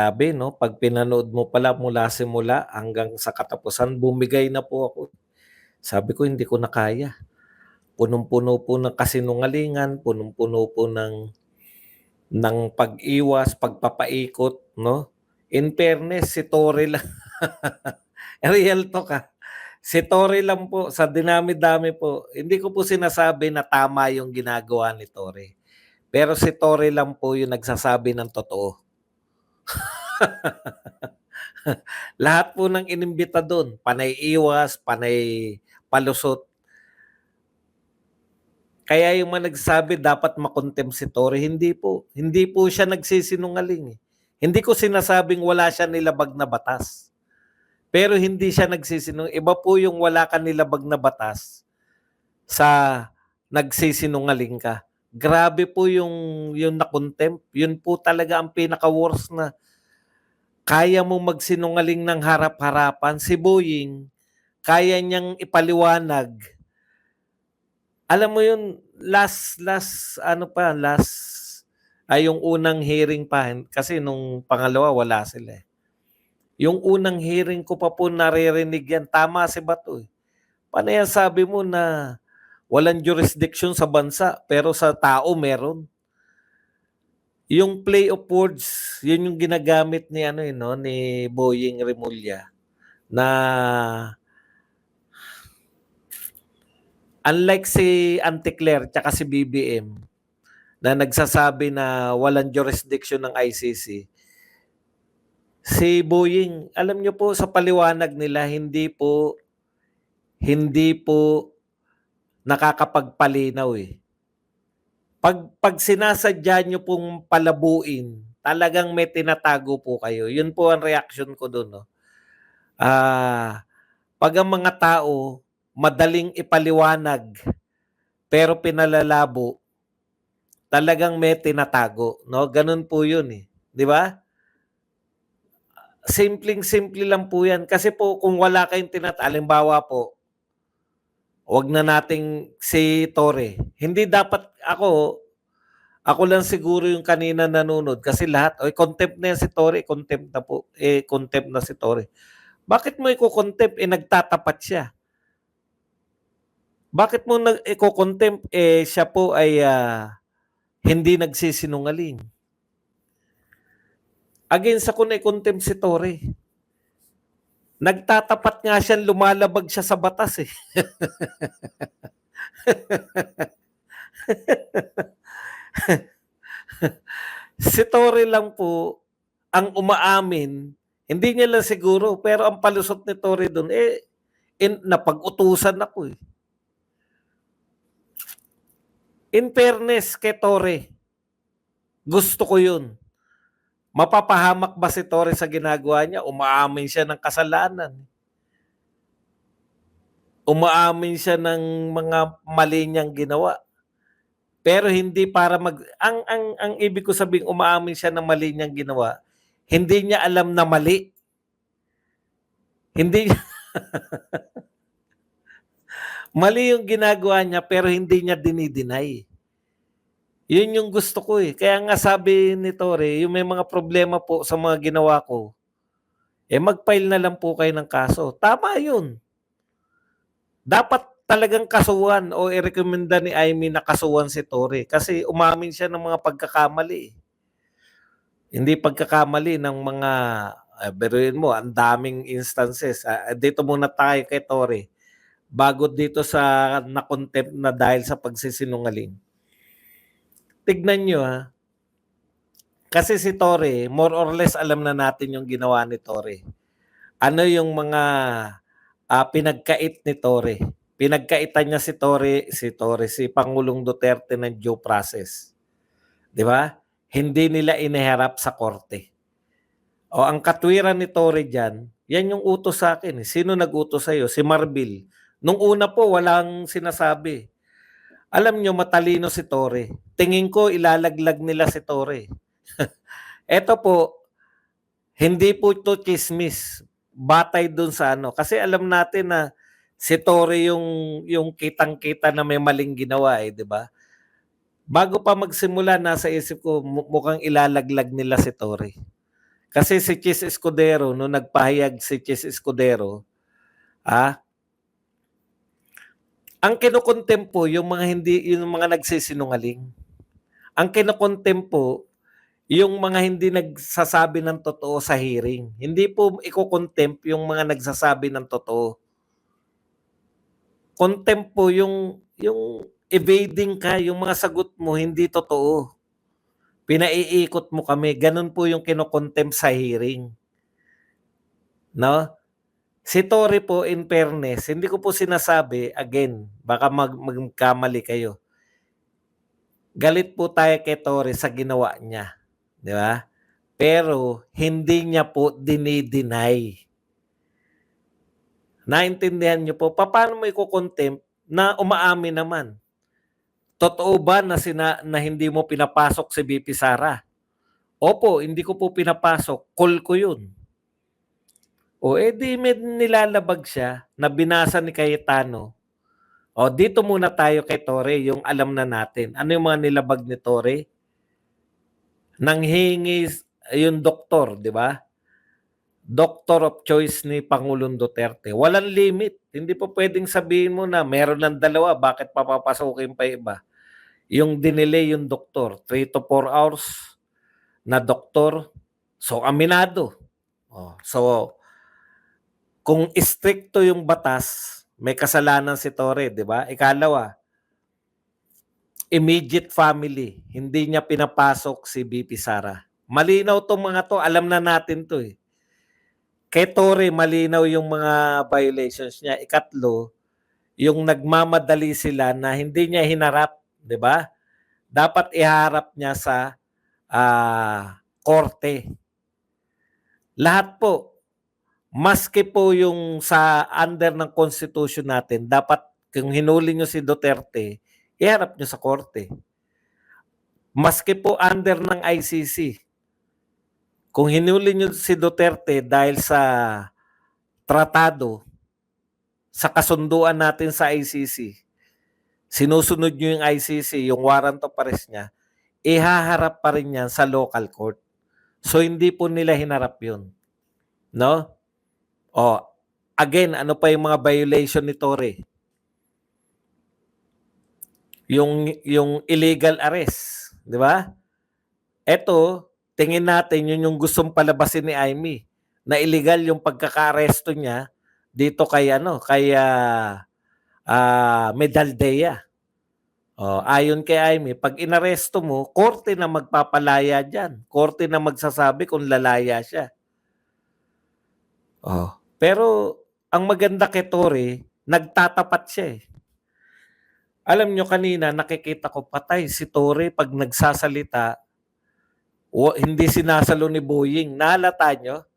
grabe 'no, 'pag pinanood mo pala mula simula hanggang sa katapusan bumigay na po ako. Sabi ko hindi ko na kaya. Punong-puno po ng kasinungalingan, punong-puno po ng pag-iwas, pagpapaikot 'no. In fairness si Tory lang real talk, si Tory lang po sa dinami-dami po, hindi ko po sinasabi na tama yung ginagawa ni Tory. Pero si Tory lang po yung nagsasabi ng totoo. Lahat po ng inimbita dun, panay iwas, panay palusot. Kaya yung mga nagsabi dapat makontem si Tory, hindi po. Hindi po siya nagsisinungaling. Hindi ko sinasabing wala siya nilabag na batas. Pero hindi siya nagsisinungaling. Iba po yung wala ka nilabag na batas sa nagsisinungaling ka. Grabe po yung nakontempt. Yun po talaga ang pinaka-worst na kaya mo magsinungaling ng harap-harapan. Si Boying, kaya niyang ipaliwanag. Alam mo yun, last yung unang hearing pa, kasi nung pangalawa wala sila eh. Yung unang hearing ko pa po naririnig yan, tama si Bato eh. Paano yan sabi mo na walang jurisdiction sa bansa, pero sa tao meron? Yung play of words, yun yung ginagamit ni ni Boying Remulla na unlike si Anticler tsaka si BBM na nagsasabi na walang jurisdiction ng ICC. Si Boying, alam niyo po sa paliwanag nila hindi po nakakapagpalinaw eh. Pag sinasadya niyo pong palabuin, talagang may tinatago po kayo. Yun po ang reaction ko doon, no. Pag ang mga tao madaling ipaliwanag pero pinalalabo, talagang may tinatago, no? Ganun po 'yun eh, 'di ba? Simpleng-simple lang po 'yan kasi po kung wala kayong halimbawa po, wag na nating si Tory. Hindi dapat ako lang siguro yung kanina nanonood kasi lahat, contempt na yan si Tory, contempt na po, contempt na si Tory. Bakit mo iko-contempt? Nagtatapat siya. Bakit mo iko-contempt? Siya po ay hindi nagsisinungaling. Again, sa kung i-contempt si Tory. Nagtatapat nga siya, lumalabag siya sa batas eh. Si Tory lang po ang umaamin, hindi niya lang siguro, pero ang palusot ni Tory doon, napag-utusan ako eh. In fairness kay Tory, gusto ko yun. Mapapahamak ba si Tory sa ginagawa niya? Umaamin siya ng kasalanan. Umaamin siya ng mga mali niyang ginawa. Pero hindi para ang ibig ko sabing umaamin siya ng mali niyang ginawa, hindi niya alam na mali. Hindi mali yung ginagawa niya pero hindi niya dinideny. Yun yung gusto ko eh. Kaya nga sabi ni Tory, yung may mga problema po sa mga ginawa ko, mag-file na lang po kayo ng kaso. Tama yun. Dapat talagang kasuhan o i-recommenda ni Amy na kasuhan si Tory kasi umamin siya ng mga pagkakamali. Hindi pagkakamali ng mga, biruin mo, ang daming instances. Dito muna tayo kay Tory. Bago dito sa na-contempt na dahil sa pagsisinungaling. Tignan nyo kasi si Tory, more or less alam na natin yung ginawa ni Tory. Ano yung mga pinagkait ni Tory? Pinagkaitan niya si Pangulong Duterte ng due process. 'Di ba? Hindi nila iniharap sa korte. O ang katwiran ni Tory diyan, yan yung utos sa akin. Sino nag-utos sa'yo? Si Marbil. Nung una po, walang sinasabi. Alam nyo, matalino si Tory. Tingin ko, ilalaglag nila si Tory. Eto po, hindi po ito chismis. Batay dun sa Kasi alam natin na si Tory yung kitang-kita na may maling ginawa di ba? Bago pa magsimula, nasa isip ko, mukhang ilalaglag nila si Tory. Kasi si Chis Escudero, nung nagpahayag si Chis Escudero, ang kinukontempo yung mga nagsisinungaling. Ang kinukontempo yung mga hindi nagsasabi ng totoo sa hearing. Hindi po iko-contempt yung mga nagsasabi ng totoo. Contempt po yung evading ka, yung mga sagot mo hindi totoo. Pinaiikot mo kami. Ganun po yung kino-contempt sa hearing. No? Si Tory po, in fairness, hindi ko po sinasabi, again, baka magkamali kayo. Galit po tayo kay Tory sa ginawa niya. Di ba? Pero hindi niya po dinideny. Naintindihan niyo po, paano mo i-contempt na umaamin naman? Totoo ba na hindi mo pinapasok si VP Sara? Opo, hindi ko po pinapasok. Call ko yun. O edi may nilalabag siya na binasa ni Cayetano. O dito muna tayo kay Tory, yung alam na natin. Ano yung mga nilabag ni Tory? Nanghingi yung doktor, di ba? Doctor of choice ni Pangulong Duterte. Walang limit. Hindi po pwedeng sabihin mo na meron ng dalawa, bakit papapasukin pa iba? Yung dinelay yung doktor, 3 to 4 hours na doktor. So, aminado. So, kung istrikto yung batas, may kasalanan si Torre, di ba? Ikalawa, immediate family. Hindi niya pinapasok si VP Sara. Malinaw tong mga to. Alam na natin to eh. Kay Torre, malinaw yung mga violations niya. Ikatlo, yung nagmamadali sila na hindi niya hinarap, di ba? Dapat iharap niya sa korte. Lahat po, maski po yung sa under ng constitution natin, dapat kung hinuli nyo si Duterte, iharap nyo sa korte. Maski po under ng ICC, kung hinuli nyo si Duterte dahil sa tratado, sa kasunduan natin sa ICC, sinusunod nyo yung ICC, yung warrant of arrest niya, ihaharap pa rin yan sa local court. So, hindi po nila hinarap yun. No? O, again, ano pa yung mga violation ni Torre? Yung illegal arrest. Di ba? Eto, tingin natin yun yung gustong palabasin ni Amy. Na illegal yung pagkaka-aresto niya dito kay Medaldea. Ayon kay Amy, pag inaresto mo, korte na magpapalaya dyan. Korte na magsasabi kung lalaya siya. Pero ang maganda kay Tory, nagtatapat siya eh. Alam nyo kanina, nakikita ko patay si Tory pag nagsasalita, hindi sinasalo ni Boying. Nahalata nyo?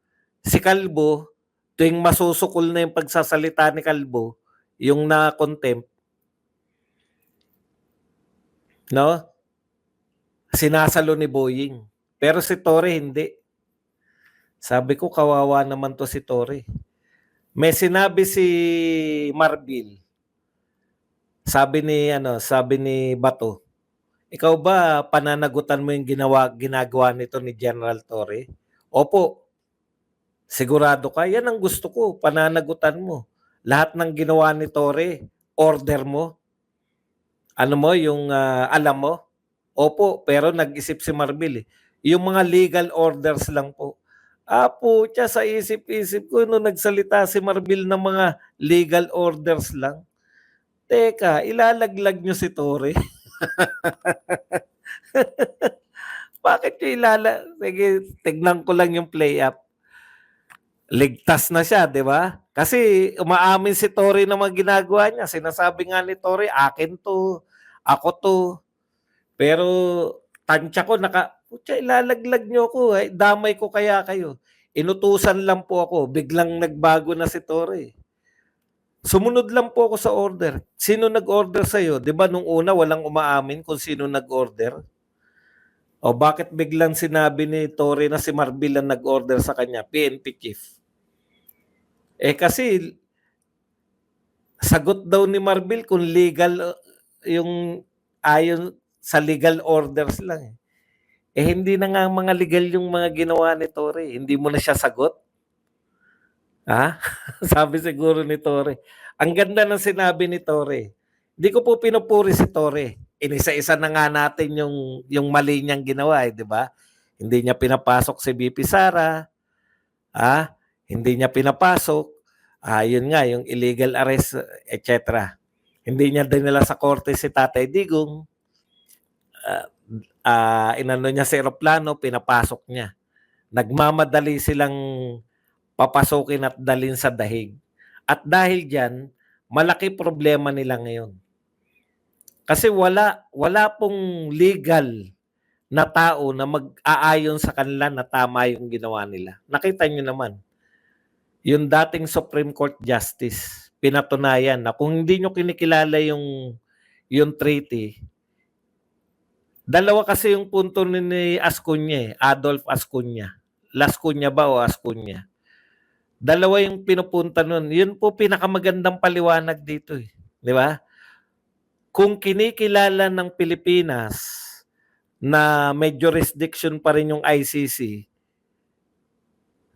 Si Calvo, tuwing masusukol na yung pagsasalita ni Calvo, yung na-contempt, no? Sinasalo ni Boying. Pero si Tory hindi. Sabi ko, kawawa naman to si Tory. May sinabi si Marbil. Sabi ni Bato, ikaw ba pananagutan mo yung ginagawa nito ni General Torre? Opo. Sigurado ka? Yan ang gusto ko, pananagutan mo. Lahat ng ginawa ni Torre, order mo. Ano mo, yung alam mo? Opo, pero nag-isip si Marbil eh. Yung mga legal orders lang po. Pucha, sa isip-isip ko, nung nagsalita si Marbil ng mga legal orders lang. Teka, ilalaglag nyo si Torre? Bakit nyo Sige, tignan ko lang yung play-up. Ligtas na siya, di ba? Kasi umaamin si Torre na mga ginagawa niya. Sinasabi nga ni Torre, akin to, ako to. Pero tansya ko, putya, ilalaglag nyo ako. Damay ko kaya kayo. Inutusan lang po ako. Biglang nagbago na si Torre. Sumunod lang po ako sa order. Sino nag-order sa'yo? Di ba nung una walang umaamin kung sino nag-order? O bakit biglang sinabi ni Torre na si Marbil ang nag-order sa kanya? PNP chief. Kasi sagot daw ni Marbil kung legal yung ayon sa legal orders lang. hindi na nga mga legal yung mga ginawa ni Torre, hindi mo na siya sagot? Ha? Sabi siguro ni Torre. Ang ganda ng sinabi ni Torre. Hindi ko po pinupuri si Torre. Inisa-isa na nga natin yung mali niyang ginawa, eh, di ba? Hindi niya pinapasok si VP Sara, hindi niya pinapasok, yun nga, yung illegal arrest, etc. Hindi niya dinala sa korte si Tatay Digong, inano niya sa eroplano, pinapasok niya. Nagmamadali silang papasukin at dalhin sa dahig. At dahil dyan, malaki problema nila ngayon. Kasi wala pong legal na tao na mag-aayon sa kanila na tama yung ginawa nila. Nakita nyo naman, yung dating Supreme Court Justice, pinatunayan na kung hindi nyo kinikilala yung treaty, dalawa kasi yung punto ni Ascuña, Adolf Ascuña. Lascuña ba o Ascuña? Dalawa yung pinupunta nun. Yun po pinakamagandang paliwanag dito. Di ba? Kung kinikilala ng Pilipinas na may jurisdiction pa rin yung ICC,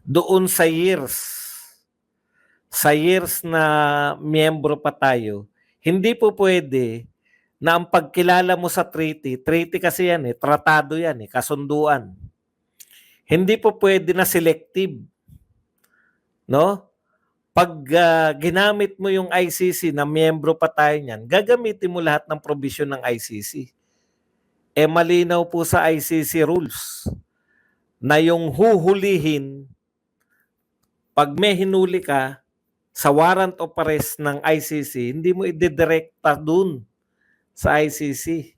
doon sa years na miyembro pa tayo, hindi po pwede na ang pagkilala mo sa treaty kasi yan tratado yan kasunduan. Hindi po pwede na selective. No? Pag ginamit mo yung ICC na miyembro pa tayo niyan, gagamitin mo lahat ng provision ng ICC. Malinaw po sa ICC rules na yung huhulihin, pag may hinuli ka sa warrant of arrest ng ICC, hindi mo idedirekta dun sa ICC.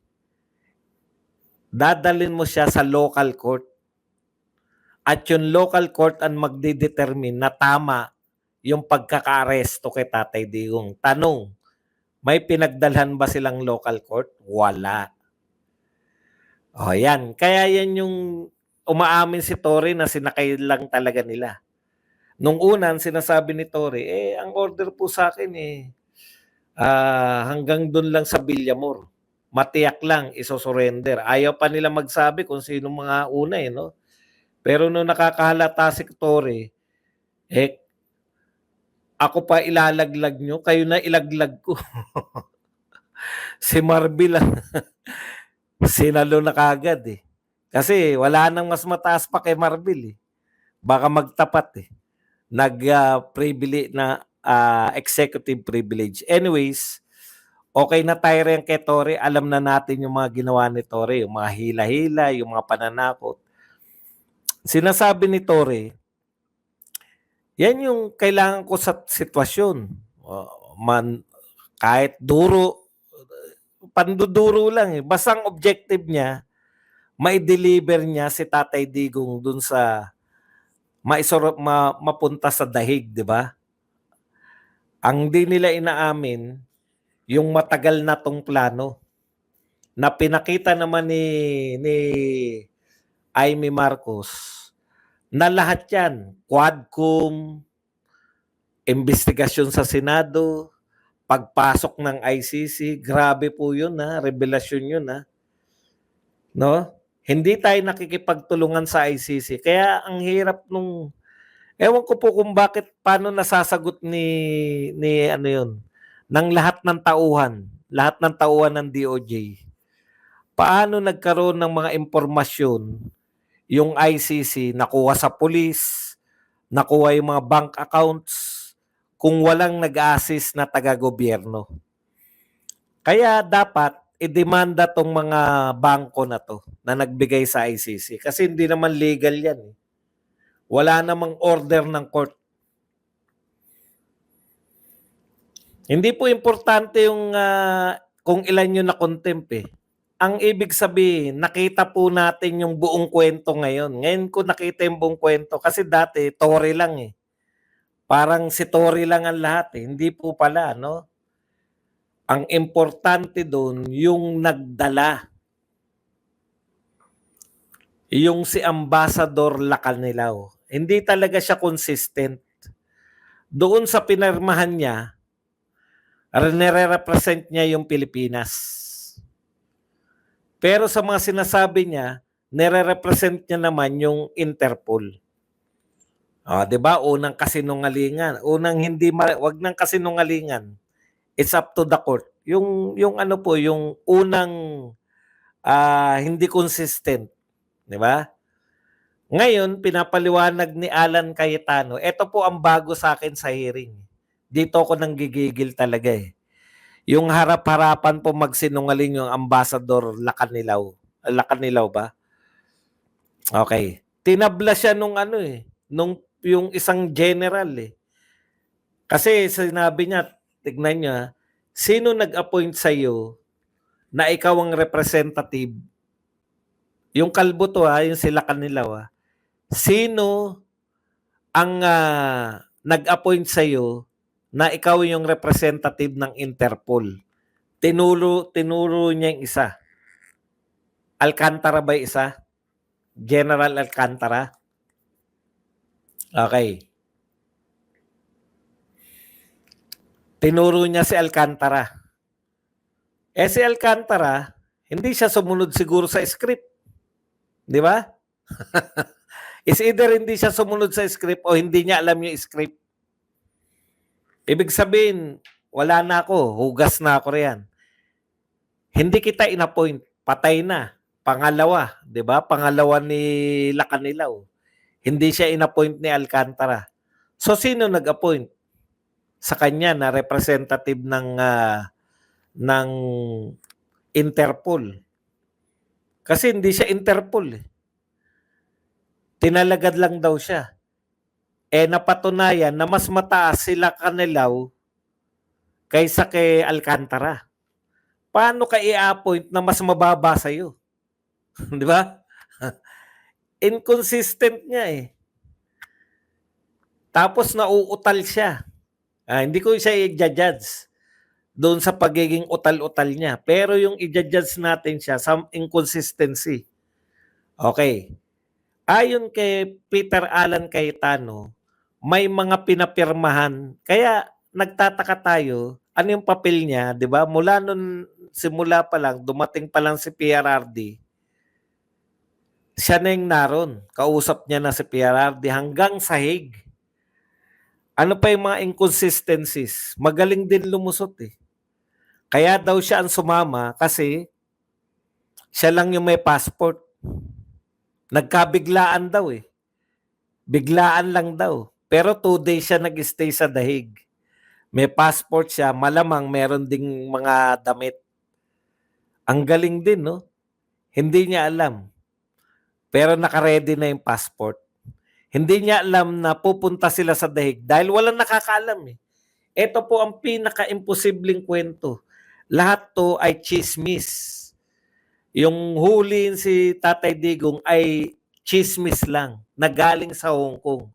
Dadalhin mo siya sa local court. At yung local court ang magdidetermine na tama yung pagkaka-aresto kay Tatay Digong. Tanong, may pinagdalhan ba silang local court? Wala. O yan. Kaya yan yung umaamin si Torre na sinakay lang talaga nila. Nung unan, sinasabi ni Torre, ang order po sa akin hanggang doon lang sa Villamor. Matiyak lang, isosurrender. Ayaw pa nila magsabi kung sino mga una no? Pero nung nakakahalata si Torre, ako pa ilalaglag nyo, kayo na ilaglag ko. Si Marby lang, sinalo na kagad Kasi wala nang mas mataas pa kay Marbil Baka magtapat Nag-privilege na executive privilege. Anyways, okay na tayo rin kay Torre. Alam na natin yung mga ginawa ni Torre, yung mga hila-hila, yung mga pananakot. Sinasabi ni Torre, yan yung kailangan ko sa sitwasyon. Kahit duro, panduduro lang Basta ang objective niya, mai-deliver niya si Tatay Digong dun sa mapunta sa dahig, di ba? Ang di nila inaamin, yung matagal na tong plano na pinakita naman ni Amy Marcos na lahat yan, Quadcom, investigasyon sa Senado, pagpasok ng ICC, grabe po yun revelasyon yun no? Hindi tayo nakikipagtulungan sa ICC. Kaya ang hirap nung ewan ko po kung paano nasasagot ni ano yun, ng lahat ng tauhan ng DOJ. Paano nagkaroon ng mga impormasyon yung ICC, nakuha sa pulis, nakuha yung mga bank accounts, kung walang nag-assist na taga-gobyerno. Kaya dapat i-demanda tong mga bangko na to na nagbigay sa ICC kasi hindi naman legal yan. Wala namang order ng court. Hindi po importante yung kung ilan yung na-contempt Ang ibig sabihin, nakita po natin yung buong kwento ngayon. Ngayon ko nakita yung buong kwento kasi dati Torre lang Parang si Torre lang ang lahat Hindi po pala, no? Ang importante doon, yung nagdala. Yung si Ambassador Lacanilao. Hindi talaga siya consistent. Doon sa pinirmahan niya, nire-represent niya yung Pilipinas. Pero sa mga sinasabi niya, nire-represent niya naman yung Interpol. 'Di ba? Unang kasinungalingan, unang hindi wag nang kasinungalingan. It's up to the court. Yung ano po, yung unang hindi consistent, 'di ba? Ngayon, pinapaliwanag ni Alan Cayetano, ito po ang bago sa akin sa hearing. Dito ako nanggigigil talaga eh. Yung harap-harapan po magsinungaling yung Ambassador Lacanilaw. Lacanilaw ba? Okay. Tinabla siya nung ano eh, nung yung isang general eh. Kasi sinabi niya, tignan niya, sino nag-appoint sa iyo na ikaw ang representative? Yung kalbo to yung sila Lacanilaw sino ang nag-appoint sa iyo na ikaw yung representative ng Interpol? Tinuro niya yung isa. Alcantara ba isa? General Alcantara? Okay. Tinuro niya si Alcantara. Si Alcantara, hindi siya sumunod siguro sa script. Di ba? Is either hindi siya sumunod sa script o hindi niya alam yung script. Ibig sabihin, wala na ako, hugas na ako riyan. Hindi kita inappoint, patay na. Pangalawa, 'di ba? Pangalawa ni Lacanilaw. Hindi siya inappoint ni Alcantara. So sino nag-appoint sa kanya na representative ng Interpol? Kasi hindi siya Interpol eh. Tinalagad lang daw siya. Napatunayan na mas mataas si Lacanilaw kaysa kay Alcantara. Paano ka i-appoint na mas mababa sa iyo? 'Di ba? Inconsistent nga eh. Tapos nauutal siya. Hindi ko siya i-judge doon sa pagiging utal-utal niya. Pero yung i-judge natin siya sa inconsistency. Okay. Ayon kay Peter Alan Cayetano, may mga pinapirmahan. Kaya nagtataka tayo, ano yung papel niya, 'di ba? Mula nun simula pa lang, dumating pa lang si PRRD. Siya na yung naroon. Kausap niya na si PRRD hanggang sa Hague. Ano pa yung mga inconsistencies? Magaling din lumusot eh. Kaya daw siya ang sumama kasi siya lang yung may passport. Nagkabiglaan daw eh. Biglaan lang daw. Pero 2 days siya nag-stay sa The Hague. May passport siya, malamang meron ding mga damit. Ang galing din, no? Hindi niya alam. Pero naka-ready na yung passport. Hindi niya alam na pupunta sila sa The Hague dahil walang nakakaalam eh. Ito po ang pinaka-imposibleng kwento. Lahat to ay chismis. Yung huli si Tatay Digong ay chismis lang na galing sa Hong Kong.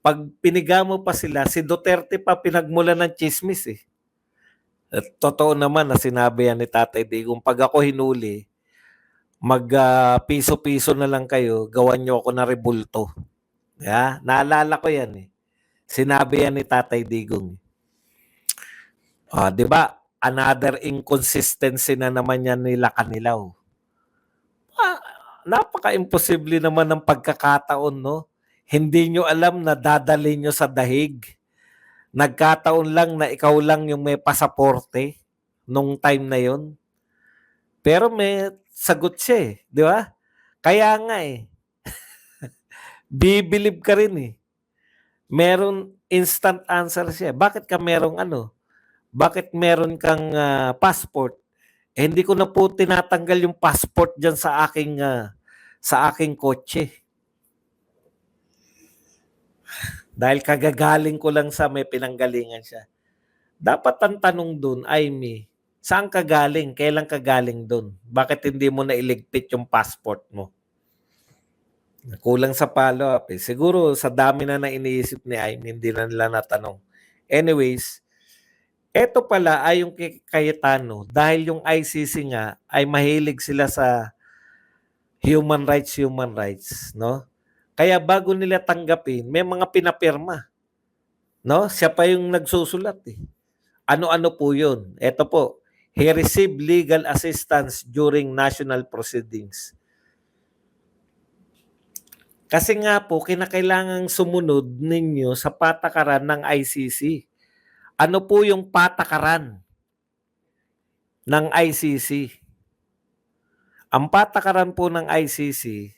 Pag piniga mo pa sila, si Duterte pa pinagmula ng chismis eh. At totoo naman na sinabi yan ni Tatay Digong, pag ako hinuli, piso-piso na lang kayo, gawan nyo ako na rebulto. Naalala ko yan eh. Sinabi yan ni Tatay Digong. 'Di ba? Another inconsistency na naman yan ni Lacanilaw. Napaka-imposible naman ng pagkakataon, no? Hindi nyo alam na dadali nyo sa The Hague. Nagkataon lang na ikaw lang yung may pasaporte nung time na yon. Pero may sagot siya eh, di ba? Kaya nga eh. Bibilib ka rin eh. Meron instant answer siya. Bakit ka merong Bakit meron kang passport? Hindi ko na po tinatanggal yung passport diyan sa aking kotse. Dahil kagagaling ko lang sa may pinanggalingan siya. Dapat ang tanong doon ay saan ka galing? Kailan ka galing doon? Bakit hindi mo na iligpit yung passport mo? Kulang sa follow-up eh. Siguro sa dami na iniisip ni Aimee, hindi na nila natanong. Anyways, eto pala ay yung Cayetano dahil yung ICC nga ay mahilig sila sa human rights, no? Kaya bago nila tanggapin, may mga pinapirma. No? Siya pa yung nagsusulat eh. Ano-ano po 'yun? Eto po, he received legal assistance during national proceedings. Kasi nga po kinakailangang sumunod ninyo sa patakaran ng ICC. Ano po yung patakaran ng ICC? Ang patakaran po ng ICC,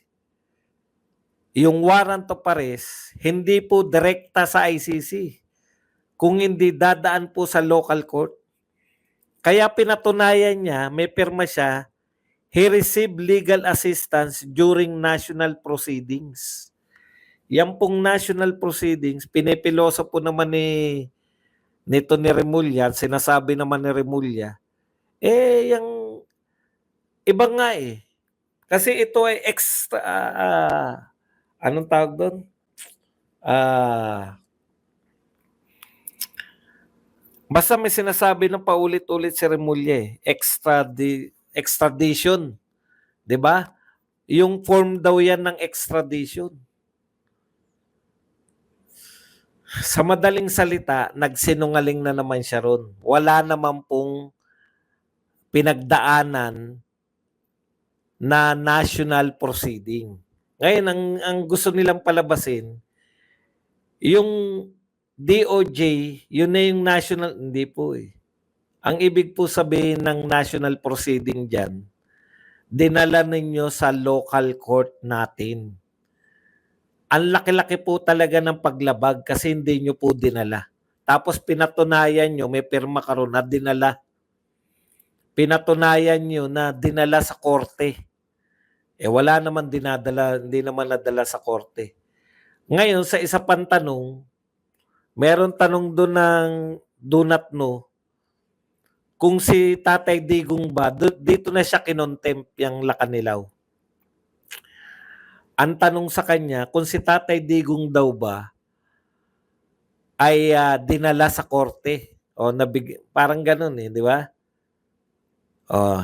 yung warrant of arrest, hindi po direkta sa ICC. Kung hindi dadaan po sa local court. Kaya pinatunayan niya, may pirma siya, he received legal assistance during national proceedings. Yan pong national proceedings, pinipiloso po naman nito ni Remulla, sinasabi naman ni Remulla, yung iba nga eh. Kasi ito ay extra, anong tawag doon? Basta may sinasabi ng paulit-ulit si Remulla eh, extradition. 'Di ba? Yung form daw yan ng extradition. Sa madaling salita, nagsinungaling na naman siya ron. Wala naman pong pinagdaanan na national proceeding. Ngayon, ang gusto nilang palabasin, yung DOJ, yun na yung national, hindi po eh. Ang ibig po sabihin ng national proceeding dyan, dinala ninyo sa local court natin. Ang laki-laki po talaga ng paglabag kasi hindi nyo po dinala. Tapos pinatunayan nyo, may pirma karon na dinala. Pinatunayan nyo na dinala sa korte. Wala naman dinadala, hindi naman nadala sa korte. Ngayon, sa isa pang tanong, meron tanong doon ng do not know, kung si Tatay Digong ba, dito na siya kinontempt yung Lakanilaw. Ang tanong sa kanya, kung si Tatay Digong daw ba ay dinala sa korte o parang ganun eh, di ba?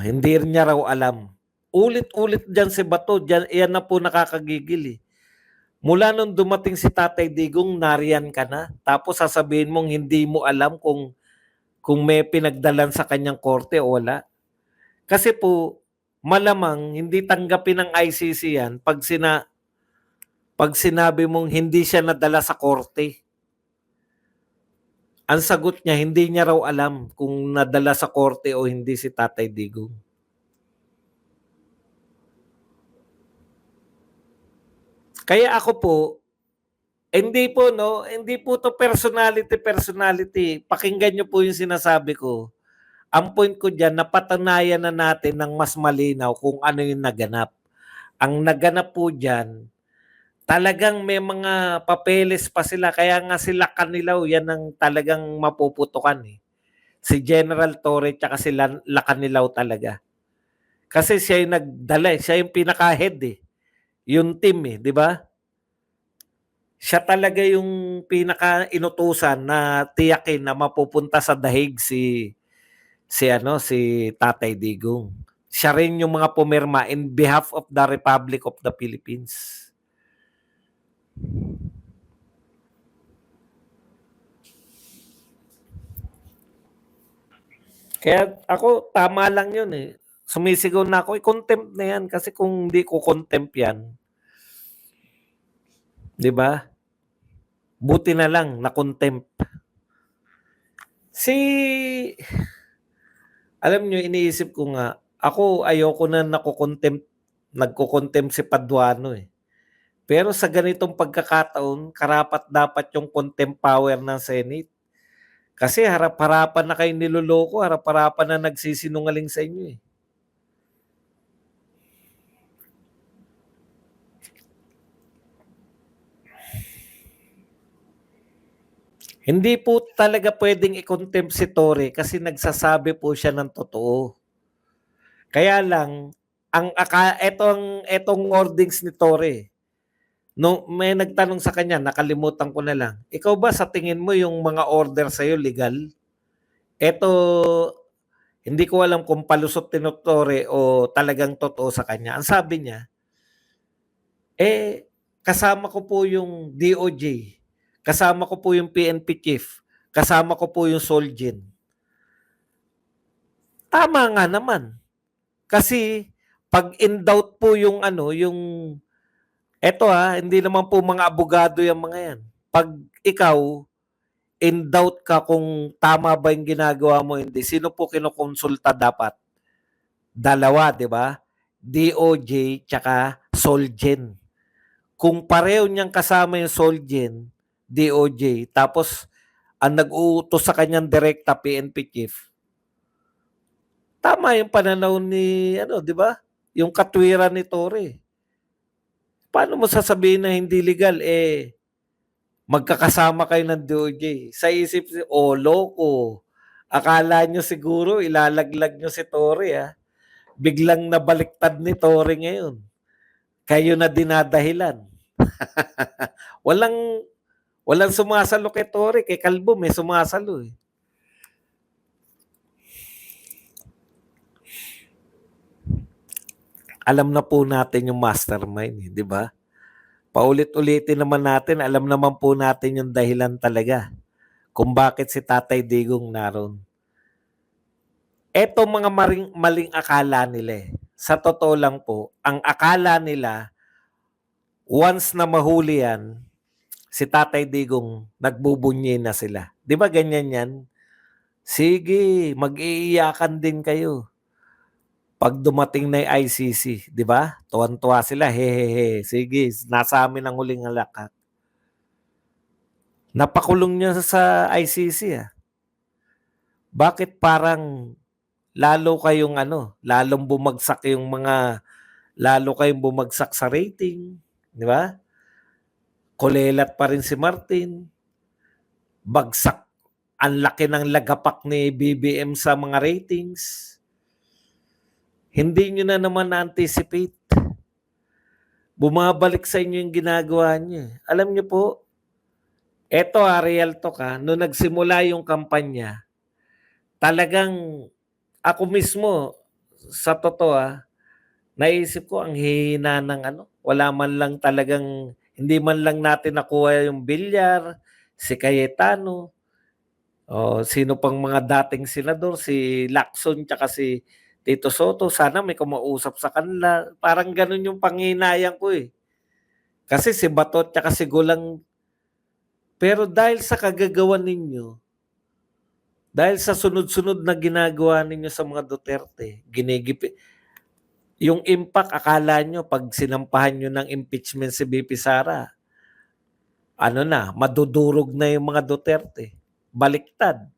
Hindi niya raw alam. Ulit-ulit dyan si Bato, yan na po nakakagigil eh. Mula nung dumating si Tatay Digong, nariyan ka na. Tapos sasabihin mong hindi mo alam kung may pinagdalan sa kanyang korte o wala. Kasi po, malamang hindi tanggapin ng ICC yan pag sinabi mong hindi siya nadala sa korte. Ang sagot niya, hindi niya raw alam kung nadala sa korte o hindi si Tatay Digong. Kaya ako po, hindi po to personality. Pakinggan niyo po yung sinasabi ko. Ang point ko diyan, napatunayan na natin ng mas malinaw kung ano yung naganap. Ang naganap po diyan, talagang may mga papeles pa sila. Kaya nga sila Lakanilaw, yan ang talagang mapuputukan eh. Si General Torre tsaka si Lakanilaw talaga. Kasi siya yung nagdala, siya yung pinaka-head eh. Yung team eh, di ba? Siya talaga yung pinaka-inutusan na tiyakin na mapupunta sa dahig si Tatay Digong. Siya rin yung mga pumirma in behalf of the Republic of the Philippines. Kaya ako, tama lang yun eh. Sumisigaw na ako, i-contempt na yan kasi kung hindi ko contempt yan, di ba? Buti na lang na-contempt. Alam nyo, iniisip ko nga, ako ayoko na nagko-contempt si Paduano eh. Pero sa ganitong pagkakataon, karapat dapat yung contempt power ng Senate. Kasi harap-harapan na kayo niloloko, harap-harapan na nagsisinungaling sa inyo eh. Hindi po talaga pwedeng i-contempt si Torre kasi nagsasabi po siya ng totoo. Kaya lang, etong wordings ni Torre, no, may nagtanong sa kanya, nakalimutan ko na lang, ikaw ba sa tingin mo yung mga order sa'yo legal? Eto, hindi ko alam kung palusot ni Torre o talagang totoo sa kanya. Ang sabi niya, kasama ko po yung DOJ, kasama ko po yung PNP chief, kasama ko po yung Solgen. Tama nga naman. Kasi pag in doubt po yung Eto hindi naman po mga abogado yang mga yan. 'Pag ikaw, in doubt ka kung tama ba yung ginagawa mo, hindi, sino po kinokonsulta dapat? Dalawa, 'di ba? DOJ tsaka Solgen. Kung pareho niyang kasama yung Solgen, DOJ, tapos ang nag-uutos sa kanyang direkta, PNP chief, tama yung pananaw ni ano, 'di ba? Yung katwiran ni Torre. Paano mo sasabihin na hindi legal, magkakasama kayo ng DOJ? Sa isip loko. Akala nyo siguro ilalaglag nyo si Torre, biglang nabaliktad ni Torre ngayon. Kayo na dinadahilan. Walang walang sumasalo kay Torre, kay Kalbo may sumasalo eh. Alam na po natin yung mastermind, di ba? Paulit-ulitin naman natin, alam naman po natin yung dahilan talaga kung bakit si Tatay Digong naroon. Eto mga maling akala nila. Sa totoo lang po, ang akala nila, once na mahuli yan, si Tatay Digong, nagbubunyi na sila. Di ba ganyan yan? Sige, mag-iiyakan din kayo. Pag dumating na yung ICC, di ba? Tuwan-tuwa sila, hehehe. Sige, nasa amin ang huling halakat. Napakulong niya sa ICC. Bakit parang lalo kayong lalong bumagsak yung lalo kayong bumagsak sa rating, di ba? Kulelat pa rin si Martin. Bagsak. Ang laki ng lagapak ni BBM sa mga ratings. Hindi nyo na naman na-anticipate. Bumabalik sa inyo yung ginagawa nyo. Alam nyo po, eto real talk nung nagsimula yung kampanya, talagang ako mismo, sa totoo naisip ko ang hihina ng wala man lang talagang, hindi man lang natin nakuha yung Villar, si Cayetano, sino pang mga dating senador, si Lacson tsaka si Tito Soto, sana may kumausap sa kanila. Parang ganun yung panghinayang ko eh. Kasi si Batot tsaka si Gulang, pero dahil sa kagagawan ninyo, dahil sa sunod-sunod na ginagawa ninyo sa mga Duterte, yung impact, akala nyo pag sinampahan nyo ng impeachment si BP Sara, madudurog na yung mga Duterte. Baliktad.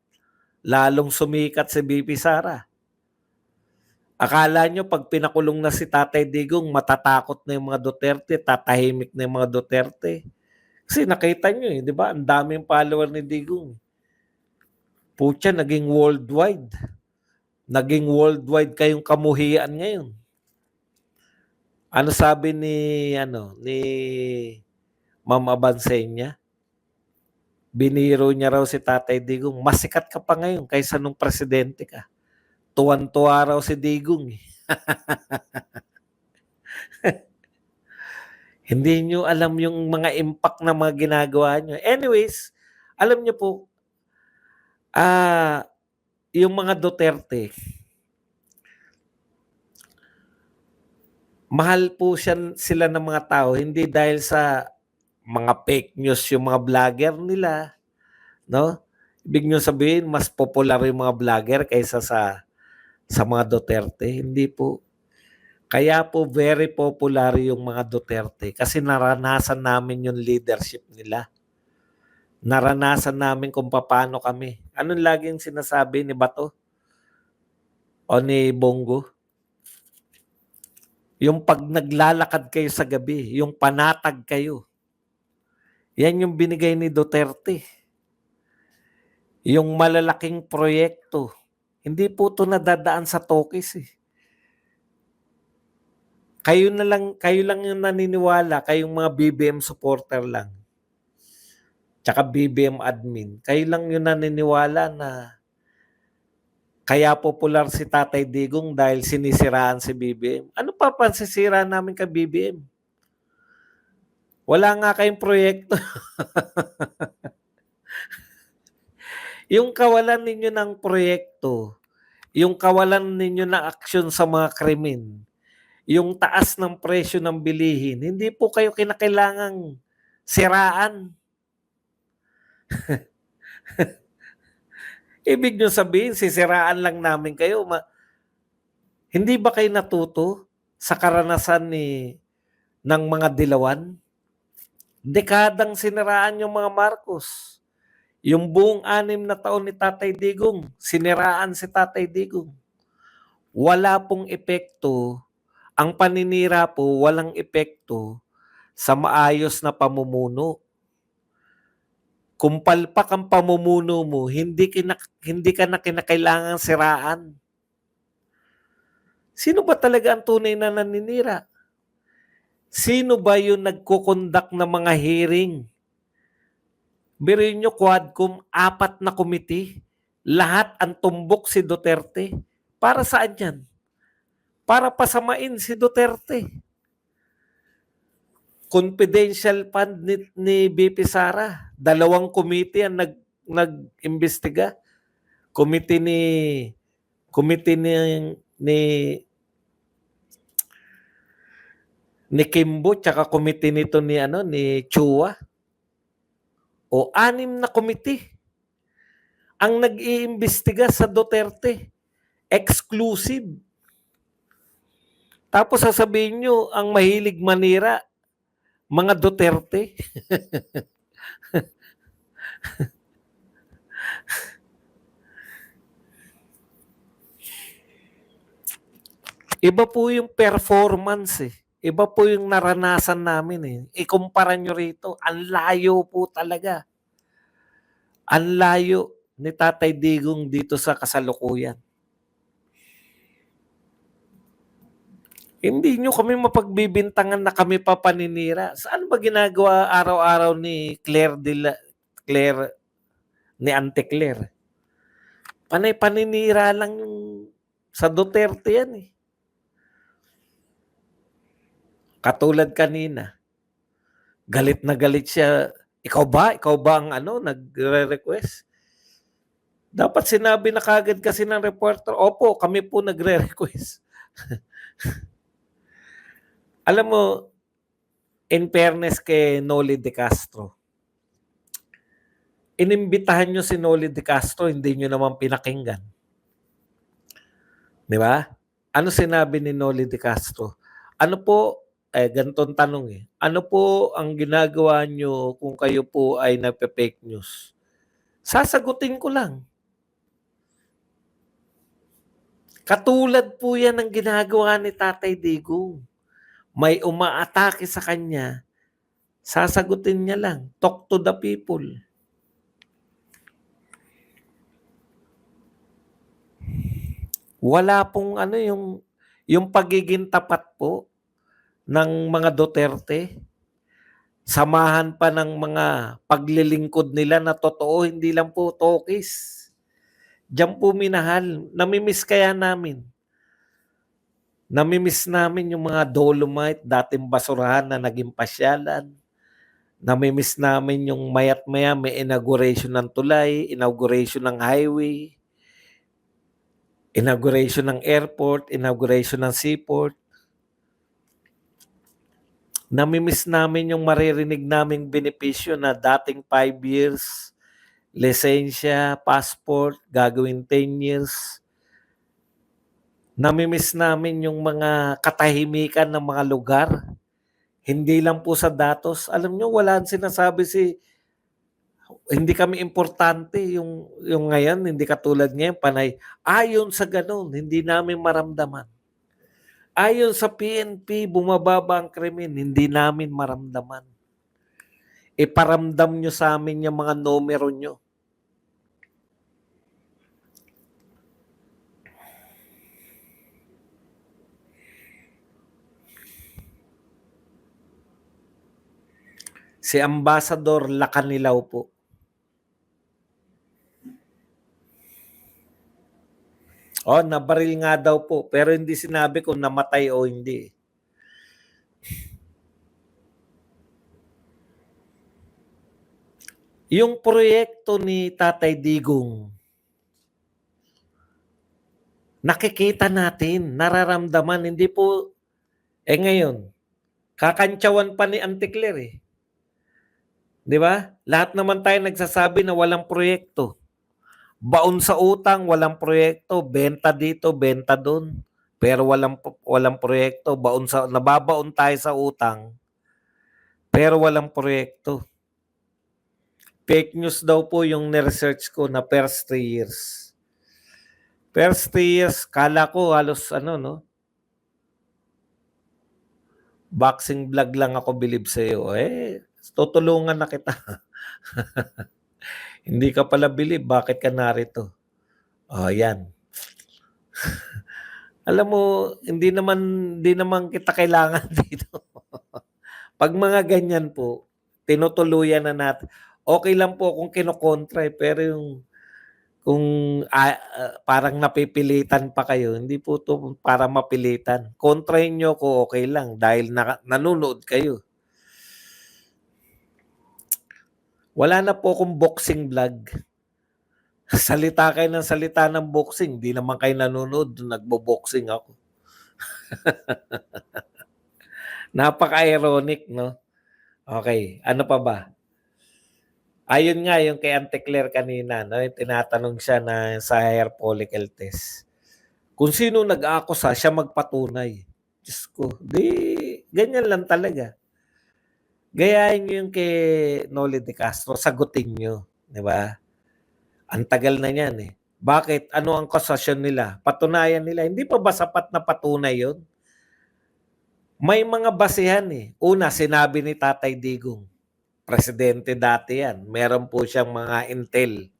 Lalong sumikat si BP Sara. Akala nyo pag pinakulong na si Tatay Digong, matatakot na yung mga Duterte, tatahimik na yung mga Duterte. Kasi nakita nyo di ba? Ang daming follower ni Digong. Pucha, naging worldwide. Naging worldwide kayong kamuhian ngayon. Ano sabi ni Ma'am Abansenya? Biniro niya raw si Tatay Digong, mas sikat ka pa ngayon kaysa nung presidente ka. Tuwan-tuwa raw si Digong. Hindi nyo alam yung mga impact na mga ginagawa nyo. Anyways, alam nyo po, yung mga Duterte, mahal po sila ng mga tao, hindi dahil sa mga fake news yung mga vlogger nila, no? Ibig nyo sabihin, mas popular yung mga vlogger kaysa sa mga Duterte. Hindi po. Kaya po very popular yung mga Duterte kasi naranasan namin yung leadership nila. Naranasan namin kung paano kami. Anong laging sinasabi ni Bato? O ni Bongo? Yung pag naglalakad kayo sa gabi, yung panatag kayo. Yan yung binigay ni Duterte. Yung malalaking proyekto. Hindi po ito nadadaan sa tokis eh. Kayo lang yung naniniwala, kayong mga BBM supporter lang. Tsaka BBM admin. Kayo lang yung naniniwala na kaya popular si Tatay Digong dahil sinisiraan si BBM. Ano pa pansisira namin kay BBM? Wala nga kayong proyekto. Yung kawalan ninyo ng proyekto, yung kawalan ninyo ng aksyon sa mga krimen, yung taas ng presyo ng bilihin, hindi po kayo kinakailangang siraan. Ibig nyo sabihin, sisiraan lang namin kayo. Hindi ba kayo natuto sa karanasan ng mga dilawan? Dekadang siniraan yung mga Marcos. Yung buong 6 na taon ni Tatay Digong, siniraan si Tatay Digong. Wala pong epekto. Ang paninira po, walang epekto sa maayos na pamumuno. Kung palpak ang pamumuno mo, hindi ka na kinakailangang siraan. Sino ba talaga ang tunay na naninira? Sino ba yung nagkukondak ng mga hearing? Biruin nyo, Quadcom, 4 na komite. Lahat ang tumbok si Duterte. Para saan yan? Para pasamain si Duterte. Confidential fund ni BP Sara. 2 komite ang nag-imbestiga. Komite ni Kimbo, tsaka komite nito ni Chua. O 6 na komite ang nag-iimbestiga sa Duterte. Exclusive. Tapos sasabihin nyo, ang mahilig manira, mga Duterte. Iba po yung performance eh. Iba po yung naranasan namin eh. Ikumpara nyo rito, ang layo po talaga. Ang layo ni Tatay Digong dito sa kasalukuyan. Hindi nyo kami mapagbibintangan na kami pa paninira. Saan ba ginagawa araw-araw ni ni Auntie Claire? Panay paninira lang yung sa Duterte yan eh. Katulad kanina, galit na galit siya. Ikaw ba ang nagre-request? Dapat sinabi na kagad kasi ng reporter, opo, kami po nagre-request. Alam mo, in fairness kay Noli De Castro, inimbitahan nyo si Noli De Castro, hindi nyo naman pinakinggan. Di ba? Ano sinabi ni Noli De Castro? Ano po, ganitong tanong eh. Ano po ang ginagawa nyo kung kayo po ay nagpe-fake news? Sasagutin ko lang. Katulad po yan ang ginagawa ni Tatay Digong. May umaatake sa kanya, sasagutin niya lang. Talk to the people. Wala pong yung pagiging tapat po ng mga Duterte. Samahan pa ng mga paglilingkod nila na totoo, hindi lang po tokis. Diyan po minahal. Namimiss kaya namin. Namimiss namin yung mga Dolomite, dating basurahan na naging pasyalan. Namimiss namin yung mayat maya may inauguration ng tulay, inauguration ng highway, inauguration ng airport, inauguration ng seaport. Namimiss namin yung maririnig naming benepisyo na dating 5 years, lisensya, passport, gagawin 10 years. Namimiss namin yung mga katahimikan ng mga lugar. Hindi lang po sa datos. Alam nyo, wala sinasabi hindi kami importante yung ngayon, hindi katulad ngayon, panay. Ayon sa ganun, hindi namin maramdaman. Ayon sa PNP, bumababa ang krimen, hindi namin maramdaman. Iparamdam nyo sa amin yung mga numero nyo. Si Ambassador Lacanilaw po. Nabaril nga daw po, pero hindi sinabi kung namatay o hindi. Yung proyekto ni Tatay Digong, nakikita natin, nararamdaman, hindi po Eh ngayon, kakantsawan pa ni Anticler eh. 'Di ba? Lahat naman tayo nagsasabi na walang proyekto. Baon sa utang, walang proyekto, benta dito, benta doon. Pero walang proyekto, nababaon tayo sa utang, pero walang proyekto. Fake news daw po yung ni-research ko na first 3 years. First 3 years, kala ko halos boxing vlog lang ako bilib sa'yo. Eh, tutulungan na kita. Hindi ka pala bilib, bakit ka narito? Oh, yan. Alam mo, hindi naman kita kailangan dito. Pag mga ganyan po, tinutuluyan na natin. Okay lang po kung kinokontra pero kung parang napipilitan pa kayo, hindi po to para mapilitan. Kontrahin nyo ko okay lang dahil nanonood kayo. Wala na po akong boxing vlog. Salita kayo ng salita ng boxing, di naman kayo nanonood, nagbo-boxing ako. Napaka-ironic, no? Okay, ano pa ba? Ayun nga yung kay Anticler kanina, no? Yung tinatanong siya na sa hair follicle test. Kung sino nag-aakusa, siya magpatunay. Diyos ko, ganyan lang talaga. Gayahin nyo yung kay Noli de Castro, sagutin nyo, di ba? Ang tagal na niyan eh. Bakit? Ano ang akusasyon nila? Patunayan nila. Hindi pa ba sapat na patunay yun? May mga basehan eh. Una, sinabi ni Tatay Digong. Presidente dati yan. Meron po siyang mga intel.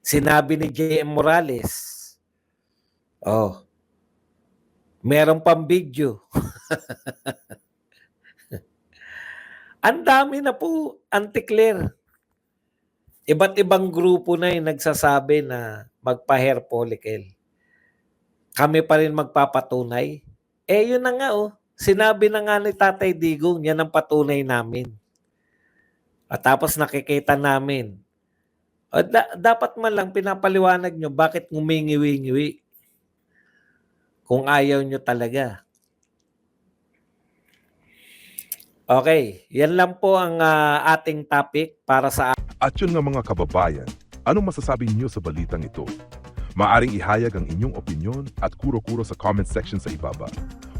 Sinabi ni J.M. Morales. Oh. Meron pang video. Ang dami na po, Anticler. Iba't ibang grupo na yung nagsasabi na magpa-hair follicle. Kami pa rin magpapatunay. Eh yun na nga oh. Sinabi na nga ni Tatay Digong, yan ang patunay namin. At tapos nakikita namin. Dapat man lang pinapaliwanag nyo bakit ngumingiwi-ngiwi kung ayaw nyo talaga. Okay, yan lang po ang ating topic para sa... At yun nga mga kababayan, anong masasabi niyo sa balitang ito? Maaring ihayag ang inyong opinyon at kuro-kuro sa comment section sa ibaba.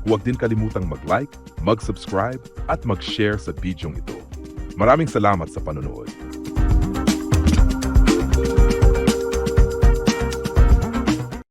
Huwag din kalimutang mag-like, mag-subscribe at mag-share sa bidyong ito. Maraming salamat sa panonood.